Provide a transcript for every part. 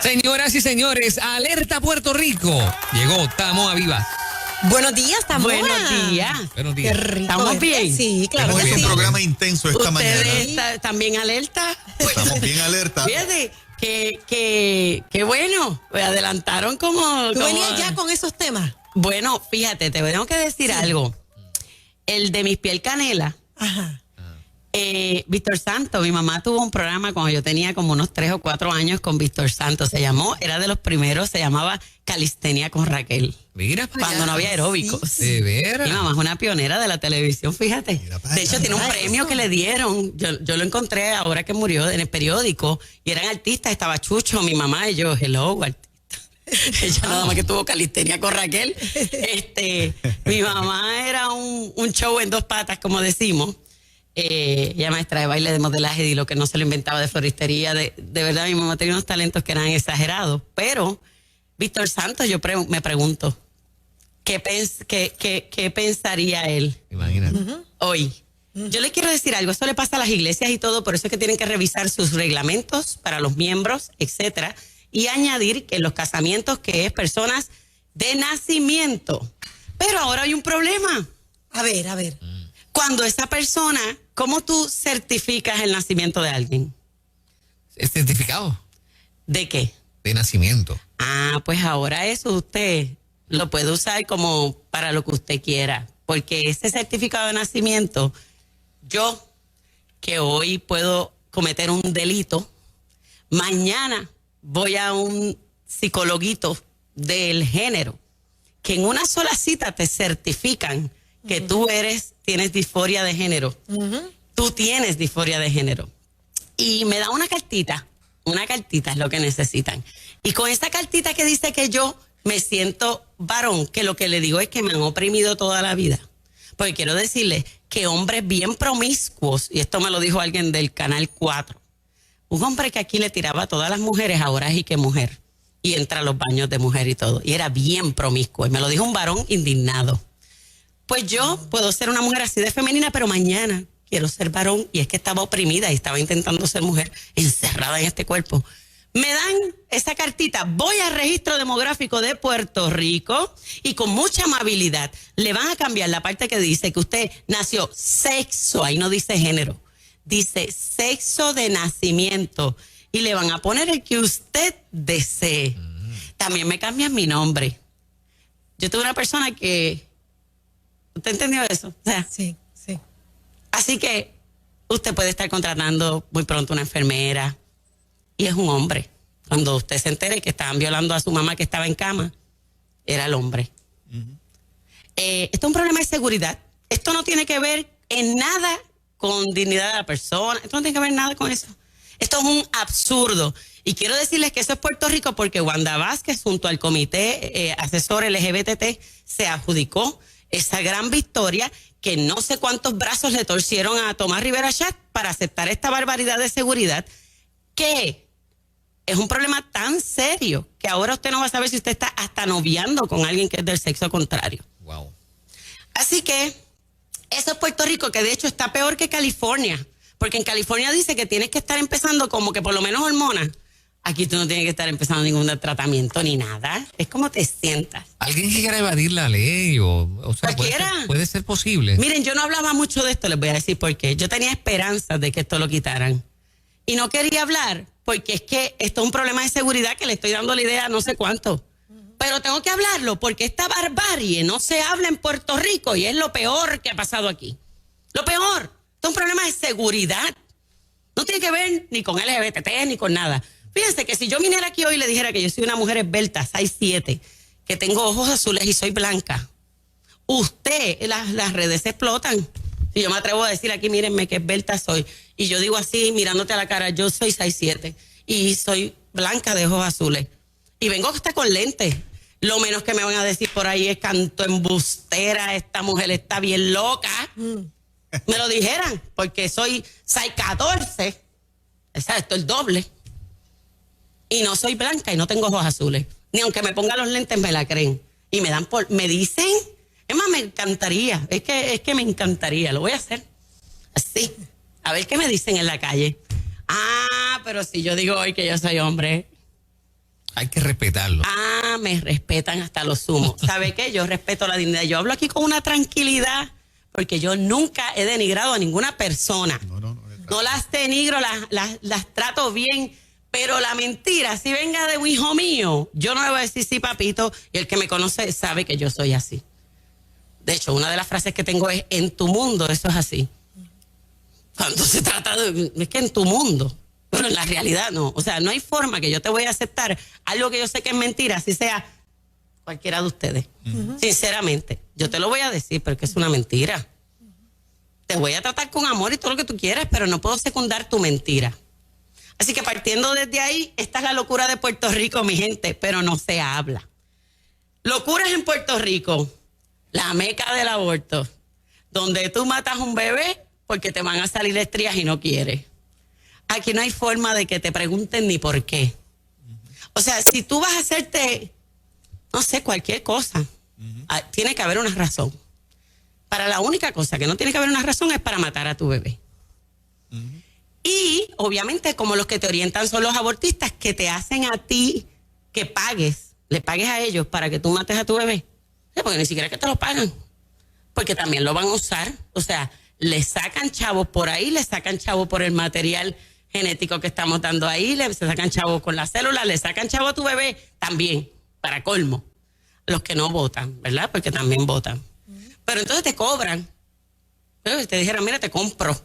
Señoras y señores, alerta Puerto Rico. Llegó Tamoa Viva. Buenos días, Tamoa. Buenos días. Buenos días. Qué rico. ¿Estamos bien? Sí, claro que Es un sí. programa intenso esta mañana. ¿Ustedes están bien alerta? Estamos bien alerta. Fíjate, que bueno, pues adelantaron como... ¿Tú venías ya con esos temas? Bueno, fíjate, te tengo que decir algo. El de Mis Piel Canela. Ajá. Víctor Santos, mi mamá tuvo un programa cuando yo tenía como unos 3 o 4 años con Víctor Santos. Era de los primeros, se llamaba Calistenia con Raquel. Mira para Cuando allá. no había aeróbicos. De veras. Mi mamá es una pionera de la televisión, fíjate. Mira para De hecho, allá. tiene un Mira premio eso. que le dieron. Yo lo encontré ahora que murió en el periódico. Y eran artistas, estaba Chucho, mi mamá y yo. Hello, artista. Ella nada más que tuvo calistenia con Raquel. Mi mamá era un show en 2 patas, como decimos. Ella maestra de baile, de modelaje y lo que no se lo inventaba de floristería. De verdad, mi mamá tenía unos talentos que eran exagerados. Pero Víctor Santos, yo me pregunto, ¿qué pensaría él Imagínate. hoy? Yo le quiero decir algo, esto le pasa a las iglesias y todo, por eso es que tienen que revisar sus reglamentos para los miembros, etcétera, y añadir que en los casamientos que es personas de nacimiento. Pero ahora hay un problema. A ver. Cuando esa persona, ¿cómo tú certificas el nacimiento de alguien? ¿Es certificado ¿De qué? de nacimiento? Ah, pues ahora eso usted lo puede usar como para lo que usted quiera, porque ese certificado de nacimiento, yo que hoy puedo cometer un delito, mañana voy a un psicologuito del género, que en una sola cita te certifican que tú tienes disforia de género. Tú tienes disforia de género. Y me da una cartita es lo que necesitan. Y con esta cartita que dice que yo me siento varón, que lo que le digo es que me han oprimido toda la vida. Porque quiero decirle que hombres bien promiscuos, y esto me lo dijo alguien del Canal 4, un hombre que aquí le tiraba a todas las mujeres, ahora es y que mujer, y entra a los baños de mujer y todo, y era bien promiscuo, y me lo dijo un varón indignado. Pues yo puedo ser una mujer así de femenina, pero mañana quiero ser varón, y es que estaba oprimida y estaba intentando ser mujer encerrada en este cuerpo. Me dan esa cartita, voy al registro demográfico de Puerto Rico y con mucha amabilidad le van a cambiar la parte que dice que usted nació sexo, ahí no dice género, dice sexo de nacimiento, y le van a poner el que usted desee. También me cambian mi nombre. Yo tuve una persona que... ¿Usted entendió eso? O sea, Sí. así que usted puede estar contratando muy pronto una enfermera y es un hombre. Cuando usted se entere que estaban violando a su mamá que estaba en cama, era el hombre. Esto es un problema de seguridad. Esto no tiene que ver en nada con dignidad de la persona. Esto no tiene que ver nada con eso. Esto es un absurdo. Y quiero decirles que eso es Puerto Rico porque Wanda Vázquez, junto al comité asesor LGBT, se adjudicó esa gran victoria, que no sé cuántos brazos le torcieron a Tomás Rivera Chat para aceptar esta barbaridad de seguridad, que es un problema tan serio que ahora usted no va a saber si usted está hasta noviando con alguien que es del sexo contrario. Wow. Así que eso es Puerto Rico, que de hecho está peor que California, porque en California dice que tienes que estar empezando como que por lo menos hormonas. Aquí tú no tienes que estar empezando ningún tratamiento ni nada. Es como te sientas. ¿Alguien que quiera evadir la ley o sea, Cualquiera. puede ser posible? Miren, yo no hablaba mucho de esto, les voy a decir por qué. Yo tenía esperanzas de que esto lo quitaran. Y no quería hablar porque es que esto es un problema de seguridad que le estoy dando la idea a no sé cuánto. Pero tengo que hablarlo porque esta barbarie no se habla en Puerto Rico y es lo peor que ha pasado aquí. Lo peor. Esto es un problema de seguridad. No tiene que ver ni con LGBT ni con nada. Fíjense que si yo viniera aquí hoy y le dijera que yo soy una mujer esbelta, 6'7", que tengo ojos azules y soy blanca, las redes se explotan. Si yo me atrevo a decir aquí, mírenme qué esbelta soy, y yo digo así, mirándote a la cara, yo soy 6'7", y soy blanca de ojos azules, y vengo hasta con lentes, lo menos que me van a decir por ahí es canto embustera, esta mujer está bien loca. Me lo dijeran, porque soy 6'14", exacto, el doble. Y no soy blanca y no tengo ojos azules. Ni aunque me ponga los lentes me la creen. Y me dicen, es más, me encantaría, es que me encantaría, lo voy a hacer así, a ver qué me dicen en la calle. Ah, pero si yo digo hoy que yo soy hombre, Hay que respetarlo. Ah, me respetan hasta lo sumo. ¿Sabe qué? Yo respeto la dignidad. Yo hablo aquí con una tranquilidad porque yo nunca he denigrado a ninguna persona. No las denigro, las trato bien. Pero la mentira, si venga de un hijo mío, yo no le voy a decir sí, papito. Y el que me conoce sabe que yo soy así. De hecho, una de las frases que tengo es, en tu mundo eso es así. Cuando se trata de, es que en tu mundo, pero en la realidad no. O sea, no hay forma que yo te voy a aceptar algo que yo sé que es mentira, así sea cualquiera de ustedes. Sinceramente, yo te lo voy a decir, pero que es una mentira. Te voy a tratar con amor y todo lo que tú quieras, pero no puedo secundar tu mentira. Así que partiendo desde ahí, esta es la locura de Puerto Rico, mi gente, pero no se habla. Locuras en Puerto Rico, la meca del aborto, donde tú matas a un bebé porque te van a salir estrías y no quieres. Aquí no hay forma de que te pregunten ni por qué. O sea, si tú vas a hacerte, no sé, cualquier cosa, tiene que haber una razón. Para la única cosa que no tiene que haber una razón es para matar a tu bebé. Y obviamente como los que te orientan son los abortistas que te hacen a ti que pagues, le pagues a ellos para que tú mates a tu bebé. Porque ni siquiera que te lo pagan. Porque también lo van a usar. O sea, le sacan chavos por ahí, le sacan chavos por el material genético que estamos dando ahí, le sacan chavos con las células, le sacan chavos a tu bebé también, para colmo. Los que no votan, ¿verdad? Porque también votan. Pero entonces te cobran. Pero te dijeron, mira, te compro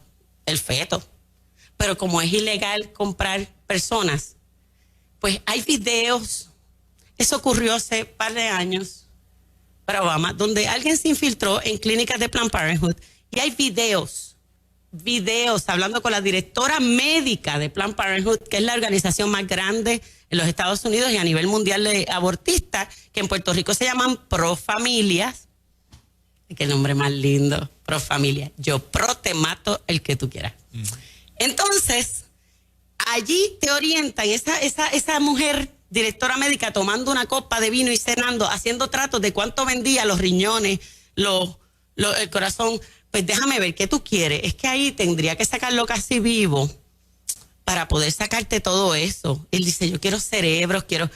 el feto. Pero como es ilegal comprar personas, pues hay videos. Eso ocurrió hace un par de años para Obama, donde alguien se infiltró en clínicas de Planned Parenthood y hay videos hablando con la directora médica de Planned Parenthood, que es la organización más grande en los Estados Unidos y a nivel mundial de abortistas, que en Puerto Rico se llaman Pro Familias. Qué nombre más lindo, Pro Familia. Yo pro te mato el que tú quieras. Entonces, allí te orientan, esa mujer directora médica tomando una copa de vino y cenando, haciendo tratos de cuánto vendía los riñones, el corazón. Pues déjame ver, ¿qué tú quieres? Es que ahí tendría que sacarlo casi vivo para poder sacarte todo eso. Él dice, yo quiero cerebros, quiero...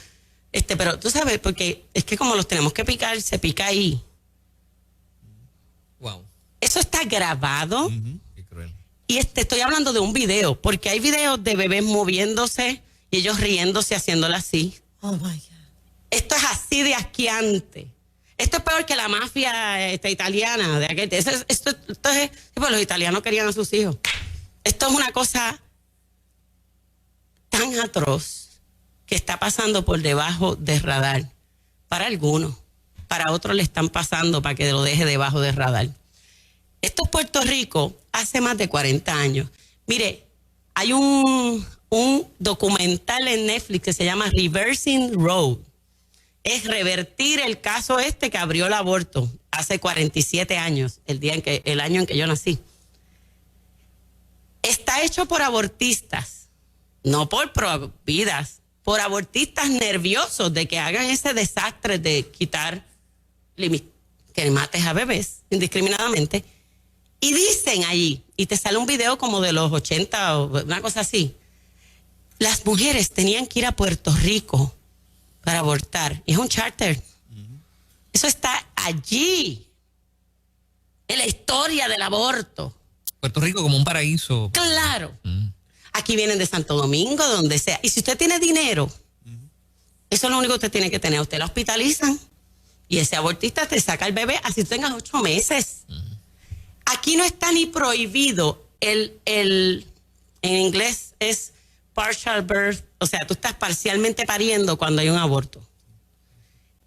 pero tú sabes, porque es que como los tenemos que picar, se pica ahí. Wow. Eso está grabado. Qué cruel. Y estoy hablando de un video, porque hay videos de bebés moviéndose y ellos riéndose, haciéndolo así. Oh, my God. Esto es así de asqueante. Esto es peor que la mafia italiana de aquel. Esto es, pues los italianos querían a sus hijos. Esto es una cosa tan atroz que está pasando por debajo del radar. Para algunos, para otros le están pasando para que lo deje debajo del radar. Esto es Puerto Rico hace más de 40 años. Mire, hay un documental en Netflix que se llama Reversing Roe. Es revertir el caso que abrió el aborto hace 47 años, el año en que yo nací. Está hecho por abortistas, no por pro vidas, por abortistas nerviosos de que hagan ese desastre de quitar, que mates a bebés indiscriminadamente. Y dicen allí, y te sale un video como de los 80 o una cosa así, las mujeres tenían que ir a Puerto Rico para abortar. Y es un charter. Eso está allí, en la historia del aborto. Puerto Rico como un paraíso. Claro. Aquí vienen de Santo Domingo, donde sea. Y si usted tiene dinero, eso es lo único que usted tiene que tener. Usted la hospitalizan y ese abortista te saca el bebé así tú tengas 8 meses. Aquí no está ni prohibido en inglés es partial birth, o sea, tú estás parcialmente pariendo cuando hay un aborto.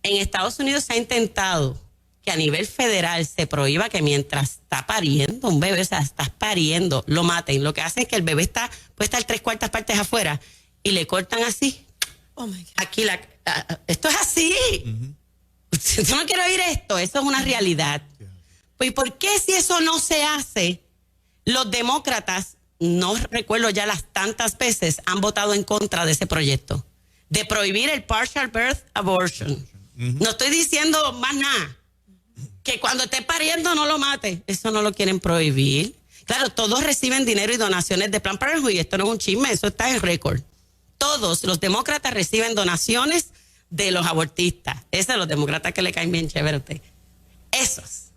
En Estados Unidos se ha intentado que a nivel federal se prohíba que mientras está pariendo un bebé, o sea, estás pariendo, lo maten. Lo que hacen es que el bebé puede estar 3/4 partes afuera y le cortan así. Oh my God. Aquí esto es así. Yo no quiero oír esto, eso es una realidad. Pues ¿por qué si eso no se hace, los demócratas, no recuerdo ya las tantas veces, han votado en contra de ese proyecto? De prohibir el partial birth abortion. No estoy diciendo más nada. Que cuando esté pariendo no lo mate. Eso no lo quieren prohibir. Claro, todos reciben dinero y donaciones de Planned Parenthood y esto no es un chisme, eso está en récord. todos los demócratas reciben donaciones de los abortistas. Esos los demócratas que le caen bien chévere a usted. Esos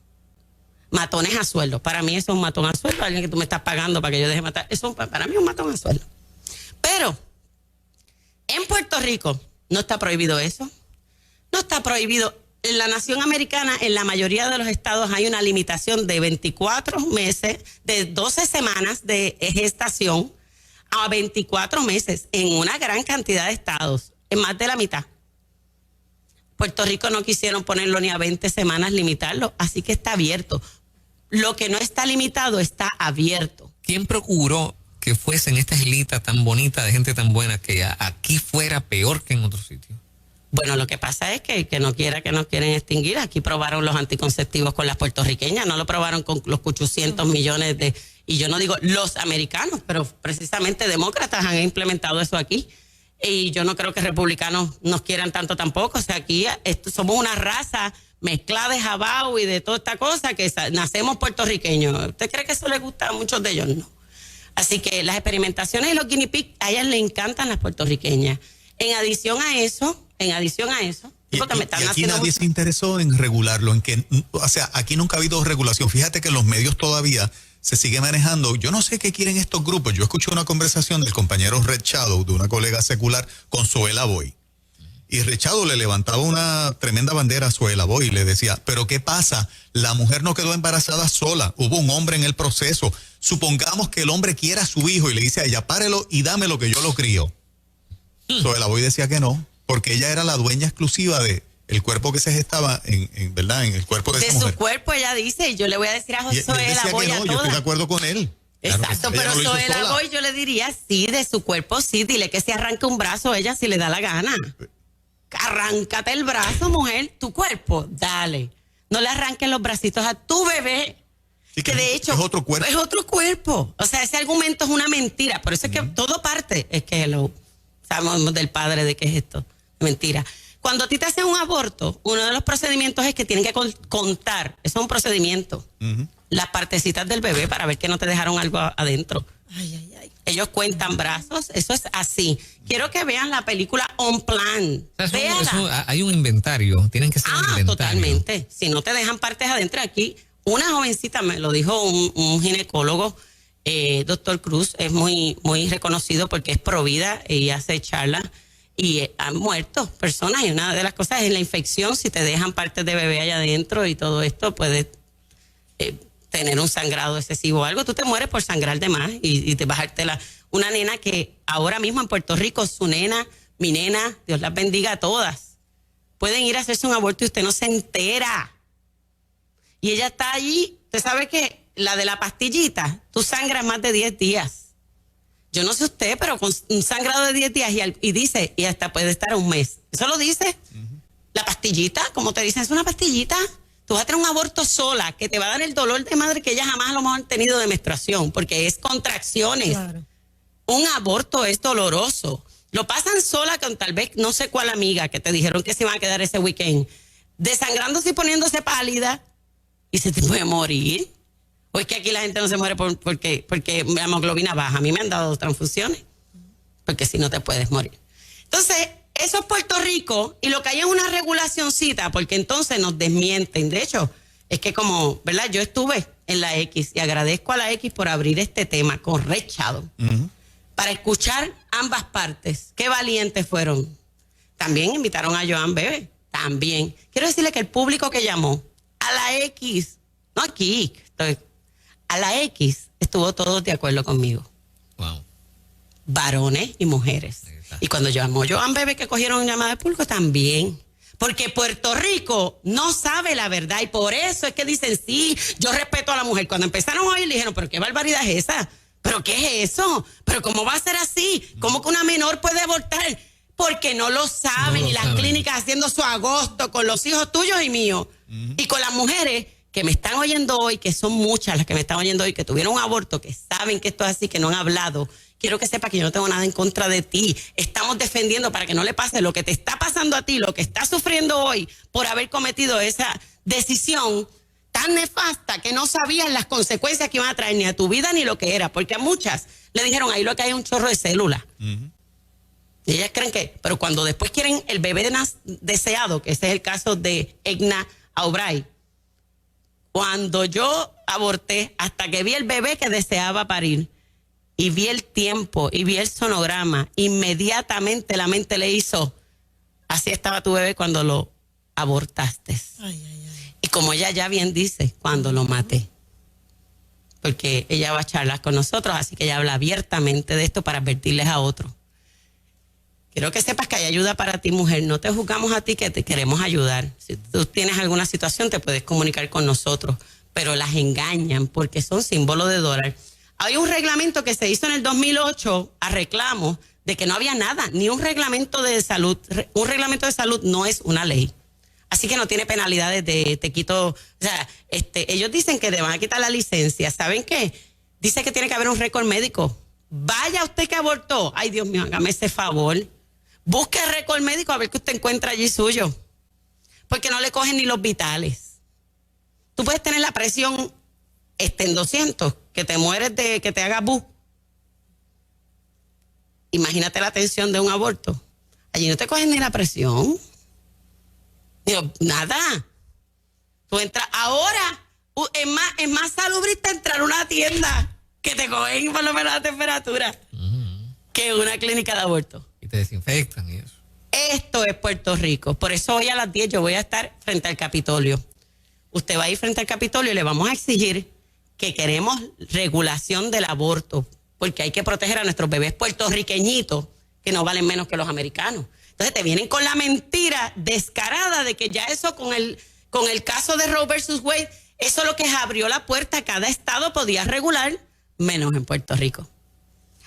matones a sueldo. Para mí eso es un matón a sueldo. Alguien que tú me estás pagando para que yo deje matar. Eso para mí es un matón a sueldo. Pero en Puerto Rico no está prohibido eso. No está prohibido. En la nación americana, en la mayoría de los estados hay una limitación de 24 meses, de 12 semanas de gestación a 24 meses en una gran cantidad de estados, en más de la mitad. Puerto Rico no quisieron ponerlo ni a 20 semanas, limitarlo, así que está abierto. Lo que no está limitado está abierto. ¿Quién procuró que fuesen esta islita tan bonita de gente tan buena que aquí fuera peor que en otros sitios? Bueno, lo que pasa es que no quiera que nos quieren extinguir. Aquí probaron los anticonceptivos con las puertorriqueñas, no lo probaron con los 800 millones de... Y yo no digo los americanos, pero precisamente demócratas han implementado eso aquí. Y yo no creo que republicanos nos quieran tanto tampoco. O sea, aquí somos una raza mezclada de jabao y de toda esta cosa que nacemos puertorriqueños. ¿Usted cree que eso les gusta a muchos de ellos? No. Así que las experimentaciones y los guinea pig, a ellas les encantan las puertorriqueñas. En adición a eso, porque me están y aquí haciendo nadie mucho... se interesó en regularlo, o sea, aquí nunca ha habido regulación. Fíjate que en los medios todavía se sigue manejando. Yo no sé qué quieren estos grupos. Yo escuché una conversación del compañero Red Shadow, de una colega secular, con Zoela Boy. Y Red Shadow le levantaba una tremenda bandera a Zoela Boy y le decía, pero ¿qué pasa? La mujer no quedó embarazada sola. Hubo un hombre en el proceso. Supongamos que el hombre quiera a su hijo y le dice a ella, párelo y dame lo que yo lo crío. Zoela Boy decía que no, porque ella era la dueña exclusiva de el cuerpo que se gestaba ¿verdad? En el cuerpo de esa mujer. Su cuerpo, ella dice, y yo le voy a decir a Y él Zoela decía Boy que a no, yo estoy de todas. acuerdo con él. Exacto, Claro, pero ella no lo hizo Zoela sola. Boy yo le diría, sí, de su cuerpo, sí, dile que se arranque un brazo a ella si le da la gana. Arráncate el brazo, mujer, tu cuerpo, dale. No le arranques los bracitos a tu bebé. Sí, que de hecho es otro cuerpo. es otro cuerpo. O sea, ese argumento es una mentira. Por eso es que todo parte. Es que sabemos del padre de qué es esto. Mentira. Cuando a ti te hacen un aborto, uno de los procedimientos es que tienen que contar. Eso es un procedimiento. Las partecitas del bebé para ver que no te dejaron algo adentro. Ay, ay, ay. Ellos cuentan brazos. Eso es así. Quiero que vean la película On Plan. O sea, Véala. hay un inventario. Tienen que ser un inventario. Totalmente. Si no te dejan partes adentro aquí, una jovencita me lo dijo un ginecólogo, doctor Cruz, es muy, muy reconocido porque es provida y hace charlas y han muerto personas y una de las cosas es la infección, si te dejan partes de bebé allá adentro y todo esto puede tener un sangrado excesivo o algo, tú te mueres por sangrar de más y te bajártela. Una nena que ahora mismo en Puerto Rico, su nena, mi nena, Dios las bendiga a todas, pueden ir a hacerse un aborto y usted no se entera. Y ella está allí, usted sabe que la de la pastillita, tú sangras más de 10 días. Yo no sé usted, pero con un sangrado de 10 días y dice, y hasta puede estar un mes. Eso lo dice. La pastillita, como te dicen, es una pastillita. Tú vas a tener un aborto sola, que te va a dar el dolor de madre que ella jamás a lo mejor han tenido de menstruación, porque es contracciones. Claro. Un aborto es doloroso. Lo pasan sola con tal vez no sé cuál amiga que te dijeron que se iban a quedar ese weekend, desangrándose y poniéndose pálida. Y se te puede morir. O es que aquí la gente no se muere porque la hemoglobina baja. A mí me han dado transfusiones. Porque si no te puedes morir. Entonces, eso es Puerto Rico. Y lo que hay es una regulacioncita. Porque entonces nos desmienten. De hecho, es que como, ¿verdad? Yo estuve en la X. Y agradezco a la X por abrir este tema con Red Shadow. Para escuchar ambas partes. Qué valientes fueron. También invitaron a Joan Bebe. También. Quiero decirle que el público que llamó a la X, no aquí, a la X estuvo todos de acuerdo conmigo. Wow. Varones y mujeres. Y cuando llamó Joan Bebe que cogieron llamada de público también. Porque Puerto Rico no sabe la verdad y por eso es que dicen, sí, yo respeto a la mujer. Cuando empezaron a oír, le dijeron, pero qué barbaridad es esa, pero qué es eso, pero cómo va a ser así, cómo que una menor puede abortar, porque no lo saben, No lo y las saben. clínicas haciendo su agosto con los hijos tuyos y míos, y con las mujeres que me están oyendo hoy, que son muchas las que me están oyendo hoy, que tuvieron un aborto, que saben que esto es así, que no han hablado. Quiero que sepa que yo no tengo nada en contra de ti. Estamos defendiendo para que no le pase lo que te está pasando a ti, lo que estás sufriendo hoy por haber cometido esa decisión tan nefasta que no sabías las consecuencias que iban a traer ni a tu vida ni lo que era. Porque a muchas le dijeron, ahí lo que hay es un chorro de células. Y ellas creen que, pero cuando después quieren el bebé deseado, que ese es el caso de Egna Aubrey, cuando yo aborté, hasta que vi el bebé que deseaba parir, y vi el tiempo, y vi el sonograma, inmediatamente la mente le hizo, así estaba tu bebé cuando lo abortaste. Ay, ay, ay. Y como ella ya bien dice, cuando lo maté. Porque ella va a charlar con nosotros, así que ella habla abiertamente de esto para advertirles a otros. Quiero que sepas que hay ayuda para ti, mujer. No te juzgamos a ti, que te queremos ayudar. Si tú tienes alguna situación, te puedes comunicar con nosotros, pero las engañan porque son símbolos de dólar. Hay un reglamento que se hizo en el 2008 a reclamo de que no había nada, ni un reglamento de salud. Un reglamento de salud no es una ley. Así que no tiene penalidades de te quito. O sea, ellos dicen que te van a quitar la licencia. ¿Saben qué? Dice que tiene que haber un récord médico. Vaya usted que abortó. Ay, Dios mío, hágame ese favor. Busque el récord médico a ver qué usted encuentra allí suyo. Porque no le cogen ni los vitales. Tú puedes tener la presión en 200, que te mueres de que te haga bu. Imagínate la tensión de un aborto. Allí no te cogen ni la presión. Digo, nada. Tú entras ahora, es más salubrista entrar a una tienda que te cogen por lo menos la temperatura que una clínica de aborto. Y te desinfectan y eso. Esto es Puerto Rico. Por eso hoy a las 10 yo voy a estar frente al Capitolio. Usted va a ir frente al Capitolio y le vamos a exigir que queremos regulación del aborto, porque hay que proteger a nuestros bebés puertorriqueñitos que no valen menos que los americanos. Entonces te vienen con la mentira descarada de que ya eso con el caso de Roe versus Wade, eso lo que abrió la puerta, cada estado podía regular, menos en Puerto Rico.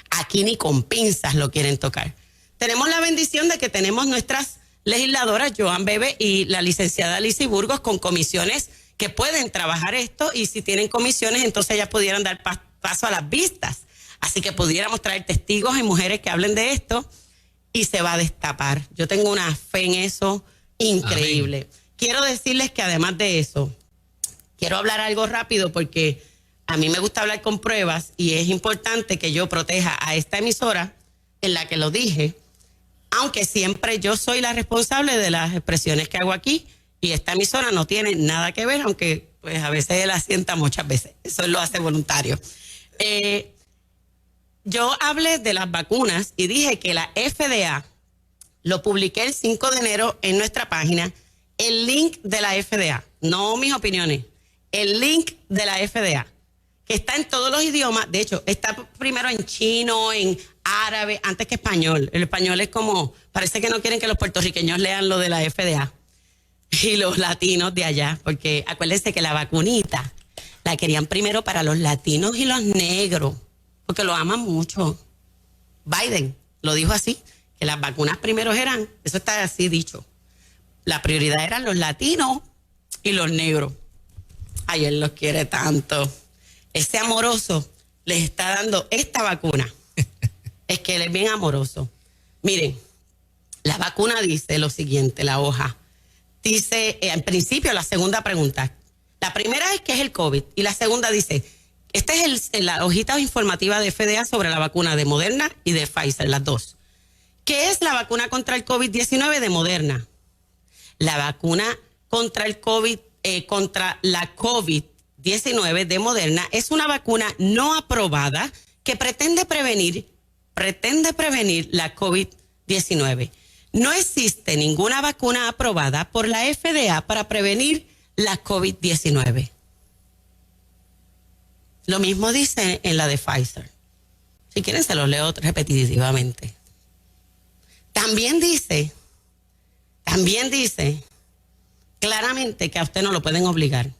Aquí ni con pinzas lo quieren tocar. Tenemos la bendición de que tenemos nuestras legisladoras, Joan Bebe y la licenciada Lizy Burgos, con comisiones que pueden trabajar esto, y si tienen comisiones, entonces ellas pudieran dar paso a las vistas. Así que pudiéramos traer testigos y mujeres que hablen de esto, y se va a destapar. Yo tengo una fe en eso increíble. Amén. Quiero decirles que además de eso, quiero hablar algo rápido porque a mí me gusta hablar con pruebas y es importante que yo proteja a esta emisora en la que lo dije, aunque siempre yo soy la responsable de las expresiones que hago aquí y esta emisora no tiene nada que ver, aunque pues a veces él asienta muchas veces. Eso él lo hace voluntario. Yo hablé de las vacunas y dije que la FDA, lo publiqué el 5 de enero en nuestra página, el link de la FDA, no mis opiniones, el link de la FDA, que está en todos los idiomas. De hecho, está primero en chino, en árabe, antes que español. El español es como, parece que no quieren que los puertorriqueños lean lo de la FDA y los latinos de allá, porque acuérdense que la vacunita la querían primero para los latinos y los negros, porque lo aman mucho. Biden lo dijo así, que las vacunas primero eran, eso está así dicho, la prioridad eran los latinos y los negros. Ay, él los quiere tanto. Ese amoroso les está dando esta vacuna. Es que él es bien amoroso. Miren, la vacuna dice lo siguiente, la hoja. Dice, en principio, la segunda pregunta. La primera es ¿qué es el COVID? Y la segunda dice, esta es la hojita informativa de FDA sobre la vacuna de Moderna y de Pfizer, las dos. ¿Qué es la vacuna contra el COVID-19 de Moderna? La vacuna contra el contra la COVID-19 de Moderna es una vacuna no aprobada que pretende prevenir la COVID-19. No existe ninguna vacuna aprobada por la FDA para prevenir la COVID-19. Lo mismo dice en la de Pfizer. Si quieren se los leo repetitivamente. También dice claramente que a usted no lo pueden obligar.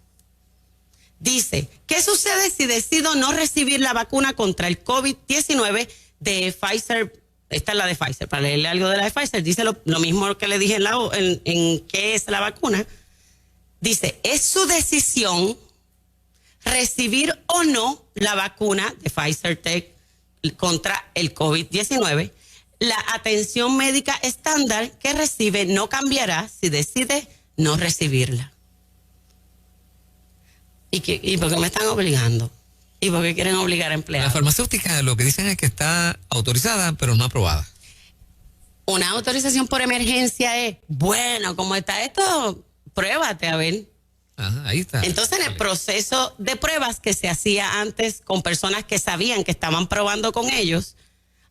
Dice, ¿qué sucede si decido no recibir la vacuna contra el COVID-19 de Pfizer? Esta es la de Pfizer. Para leerle algo de la de Pfizer, dice lo mismo que le dije en qué es la vacuna. Dice, es su decisión recibir o no la vacuna de Pfizer Tech contra el COVID-19. La atención médica estándar que recibe no cambiará si decide no recibirla. ¿Y por qué me están obligando? ¿Y por qué quieren obligar a empleados? La farmacéutica lo que dicen es que está autorizada, pero no aprobada. Una autorización por emergencia es, bueno, como está esto, pruébate, a ver. Ajá, ahí está. Entonces, en el proceso de pruebas que se hacía antes con personas que sabían que estaban probando con ellos,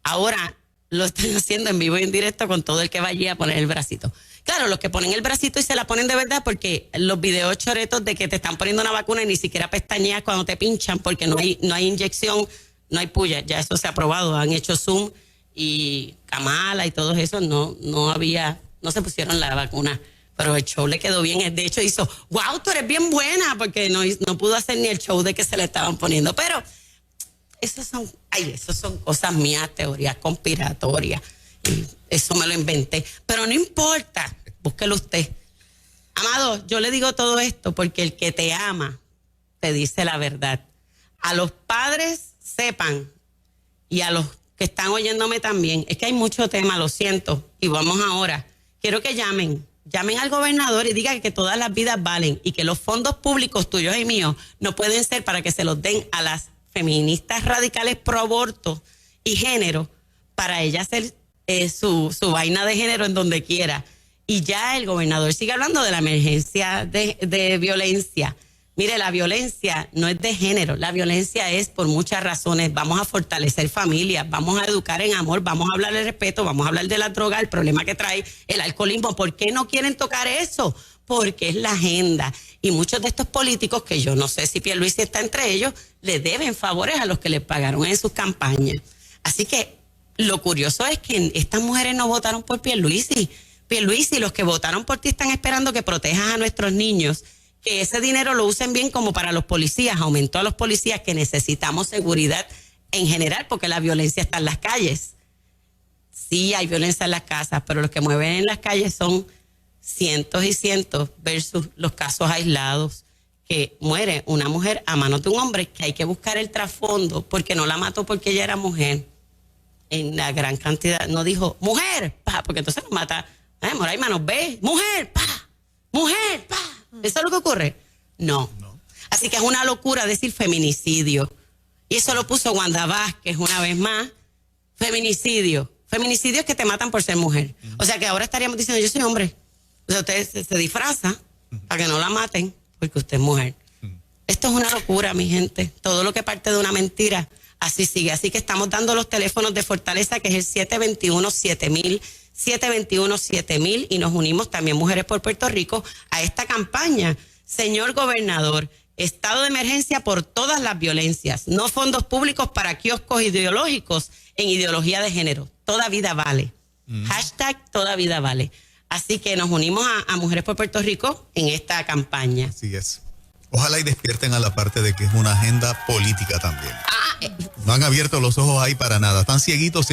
ahora lo están haciendo en vivo y en directo con todo el que vaya a poner el bracito. Claro, los que ponen el bracito y se la ponen de verdad, porque los videos choretos de que te están poniendo una vacuna y ni siquiera pestañeas cuando te pinchan porque no hay inyección, no hay puya, ya eso se ha probado, han hecho Zoom y Kamala y todo eso, no se pusieron la vacuna. Pero el show le quedó bien. De hecho, hizo, wow, tú eres bien buena, porque no pudo hacer ni el show de que se le estaban poniendo. Pero eso son cosas mías, teorías conspiratorias. Y eso me lo inventé. Pero no importa, búsquelo usted. Amado, yo le digo todo esto porque el que te ama te dice la verdad. A los padres sepan, y a los que están oyéndome también, es que hay mucho tema, lo siento, y vamos ahora. Quiero que llamen al gobernador y digan que todas las vidas valen y que los fondos públicos tuyos y míos no pueden ser para que se los den a las feministas radicales pro aborto y género para ella hacer su vaina de género en donde quiera. Y ya el gobernador sigue hablando de la emergencia de violencia. Mire, la violencia no es de género, la violencia es por muchas razones. Vamos a fortalecer familias, vamos a educar en amor, vamos a hablar de respeto, vamos a hablar de la droga, el problema que trae el alcoholismo. ¿Por qué no quieren tocar eso? Porque es la agenda. Y muchos de estos políticos, que yo no sé si Pierluisi está entre ellos, le deben favores a los que le pagaron en sus campañas. Así que lo curioso es que estas mujeres no votaron por Pierluisi. Pierluisi, los que votaron por ti están esperando que protejas a nuestros niños, que ese dinero lo usen bien como para los policías. Aumentó a los policías, que necesitamos seguridad en general porque la violencia está en las calles. Sí, hay violencia en las casas, pero los que mueven en las calles son cientos y cientos versus los casos aislados que muere una mujer a manos de un hombre, que hay que buscar el trasfondo porque no la mató porque ella era mujer. En la gran cantidad, no dijo mujer, pa, porque entonces nos mata. Moraima nos ve, mujer, pa, mujer, pa. ¿Eso es lo que ocurre? No. Así que es una locura decir feminicidio. Y eso lo puso Wanda Vázquez una vez más. Feminicidio. Feminicidio es que te matan por ser mujer. O sea que ahora estaríamos diciendo, yo soy hombre. O sea, usted se disfraza para que no la maten porque usted es mujer. Esto es una locura, mi gente. Todo lo que parte de una mentira, así sigue. Así que estamos dando los teléfonos de Fortaleza, que es el 721-7000. 721-7000, y nos unimos también Mujeres por Puerto Rico a esta campaña. Señor gobernador, estado de emergencia por todas las violencias, no fondos públicos para kioscos ideológicos en ideología de género. Toda vida vale. Hashtag toda vida vale. Así que nos unimos a Mujeres por Puerto Rico en esta campaña. Así es. Ojalá y despierten a la parte de que es una agenda política también. No han abierto los ojos ahí para nada. Están cieguitos.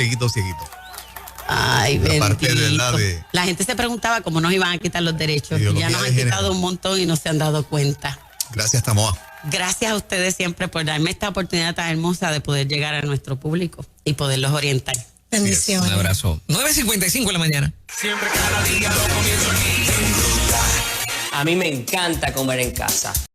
Ay, la parte bendito. de La gente se preguntaba cómo nos iban a quitar los derechos. Y ya nos han quitado un montón y no se han dado cuenta. Gracias, Tamoa. Gracias a ustedes siempre por darme esta oportunidad tan hermosa de poder llegar a nuestro público y poderlos orientar. Bendiciones. Un abrazo. 9:55 de la mañana. Siempre, cada día lo comienzo aquí. A mí me encanta comer en casa.